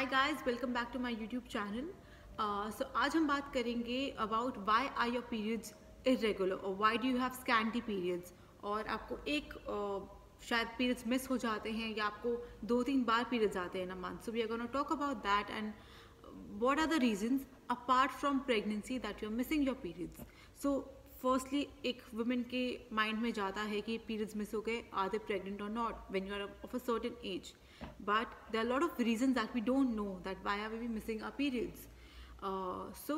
Hi guys, welcome back to my YouTube channel. So आज हम बात करेंगे about why are your periods irregular और why do you have scanty periods. और आपको शायद पीरियड्स मिस हो जाते हैं या आपको 2-3 बार पीरियड्स आते हैं in a month. So we are gonna talk about that and what are the reasons apart from pregnancy that you're missing your periods. So firstly, एक women के mind में जाता है कि periods miss हो गए, are they pregnant or not when you are of a certain age. But there are a lot of reasons that we don't know that why are we missing our periods. So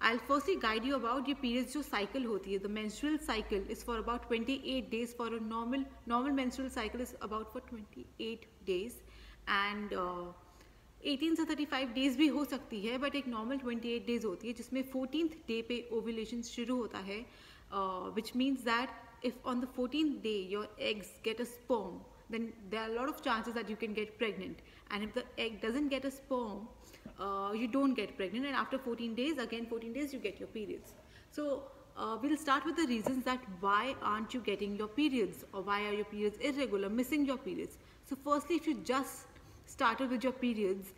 I'll firstly guide you about your periods जो cycle होती है. The menstrual cycle is for about 28 days. For a normal menstrual cycle is about for 28 days and 18 से 35 days भी हो सकती है, but एक normal 28 days होती है जिसमें 14th डे पे ओव्यूलेशन शुरू होता है, which means that if on the 14th day your eggs get a sperm, then there are a lot of chances that you can get pregnant. And if the egg doesn't get a sperm, you don't get pregnant, and after 14 days, again 14 days, you get your periods. So we'll start with the reasons that why aren't you getting your periods, or why are your periods irregular, missing your periods. So firstly, if you just started with your periods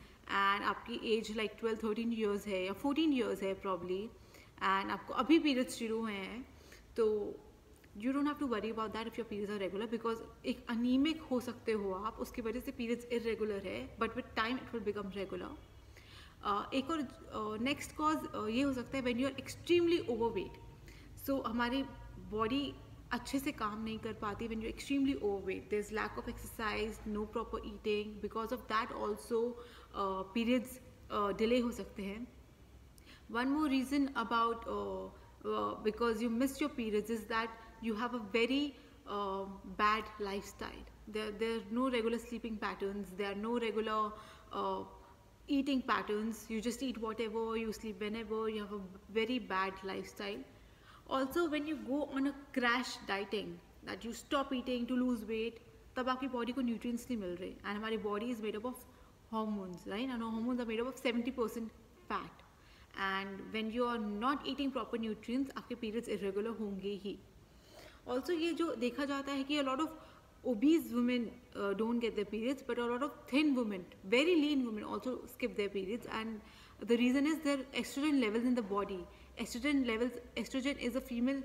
and आपकी as like 12-13 years है या 14 years है probably, and आपको अभी periods शुरू हुए हैं, तो you don't have to worry about that if your periods are regular, because एक अनीमिक हो सकते हो आप, उसकी वजह से पीरियड्स इरेगुलर है, but with time it will become regular. एक और नेक्स्ट कॉज ये हो सकता है when you are extremely overweight. So हमारी बॉडी अच्छे से काम नहीं कर पाती when you're extremely overweight. There's lack of exercise, no proper eating. Because of that also periods delay हो सकते हैं. One more reason about because you missed your periods is that you have a very bad lifestyle. There are no regular sleeping patterns. There are no regular eating patterns. You just eat whatever, you sleep whenever. You have a very bad lifestyle. Also, when you go on a crash dieting, that you stop eating to lose weight, तब आपकी body को nutrients नहीं मिल रहे. And हमारी body is made up of hormones, right, and hormones are made up of 70% fat. And when you are not eating proper nutrients, आपके periods irregular होंगे ही. Also ये जो देखा जाता है कि a lot of obese women don't get their periods, but a lot of thin women, very lean women also skip their periods, and the reason is their estrogen levels in the body. Estrogen is a female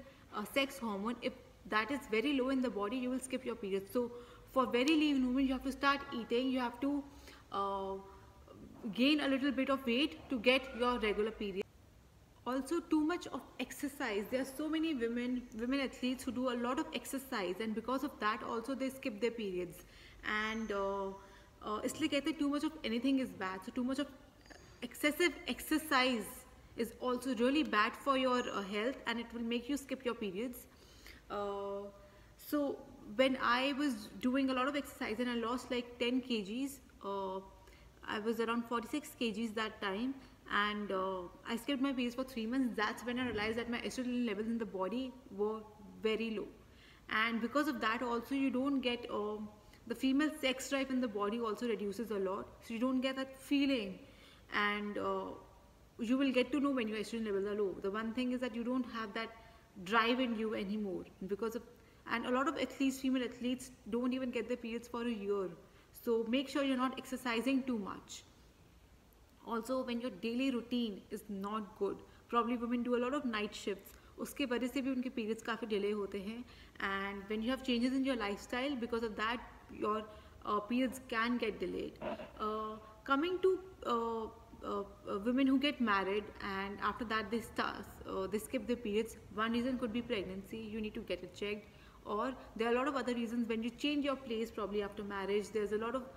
sex hormone. If that is very low in the body, you will skip your periods. So for very lean women, you have to start eating, you have to gain a little bit of weight to get your regular period. Also, too much of exercise. There are so many women athletes who do a lot of exercise, and because of that also they skip their periods. And इसलिए कहते हैं too much of anything is bad. So too much of excessive exercise is also really bad for your health, and it will make you skip your periods. So when I was doing a lot of exercise and I lost like 10 kgs, I was around 46 kgs that time, and I skipped my periods for 3 months. That's when I realized that my estrogen levels in the body were very low, and because of that also you don't get the female sex drive in the body also reduces a lot, so you don't get that feeling, and you will get to know when your estrogen levels are low. The one thing is that you don't have that drive in you anymore because of, and a lot of athletes, female athletes, don't even get their periods for a year. So make sure you're not exercising too much. Also, when your daily routine is not good, probably women do a lot of night shifts, उसके वजह से भी उनके periods काफ़ी delay होते हैं. And when you have changes in your lifestyle, because of that your periods can get delayed. Coming to women who get married and after that they skip their periods, one reason could be pregnancy. You need to get it checked. Or there are a lot of other reasons. When you change your place probably after marriage, there's a lot of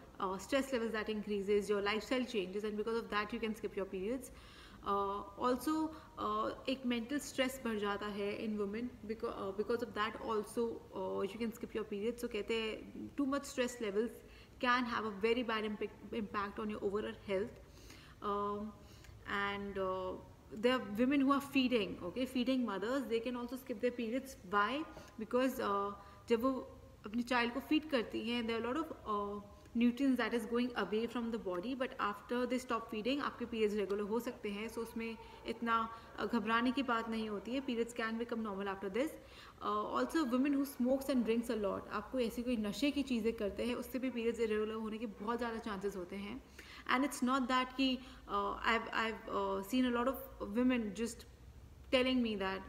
stress levels that increases, your lifestyle changes, and because of that you can skip your periods. Also एक mental stress बढ़ जाता है in women, because of that also you can skip your periods. So कहते हैं too much stress levels can have a very bad impact on your overall health. And there are women who are feeding mothers, they can also skip their periods. Why? Because जब वो अपने child को feed करती हैं, there are a lot of nutrients that is going away from the body, but after they stop feeding आपके periods regular हो सकते हैं. So उसमें इतना घबराने की बात नहीं होती है. Periods can become normal after this. Also women who smokes and drinks a lot, आपको ऐसी कोई नशे की चीज़ें करते हैं, उससे भी periods irregular होने के बहुत ज़्यादा chances होते हैं. And it's not that I've seen a lot of women just telling me that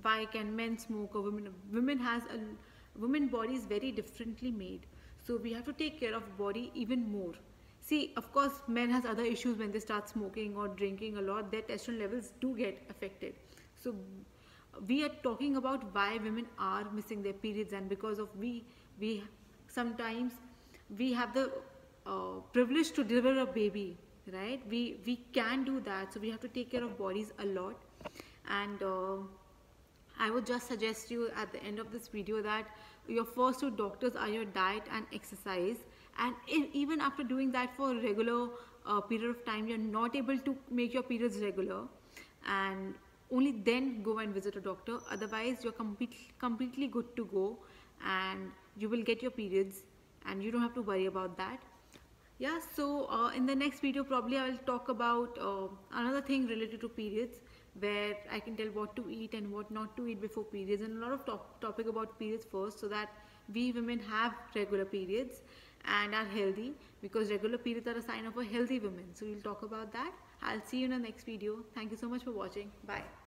why can men smoke or women body is very differently made, so we have to take care of body even more. See, of course, men has other issues when they start smoking or drinking a lot. Their testosterone levels do get affected. So we are talking about why women are missing their periods, and because of we sometimes we have the privilege to deliver a baby, right? We can do that, so we have to take care of bodies a lot. And I would just suggest you at the end of this video that your first two doctors are your diet and exercise. And even after doing that for a regular period of time, you're not able to make your periods regular, and only then go and visit a doctor. Otherwise, you're completely good to go, and you will get your periods, and you don't have to worry about that. Yeah, so in the next video probably I will talk about another thing related to periods, where I can tell what to eat and what not to eat before periods, and a lot of topic about periods first, so that we women have regular periods and are healthy, because regular periods are a sign of a healthy woman. So we'll talk about that. I'll see you in the next video. Thank you so much for watching. Bye.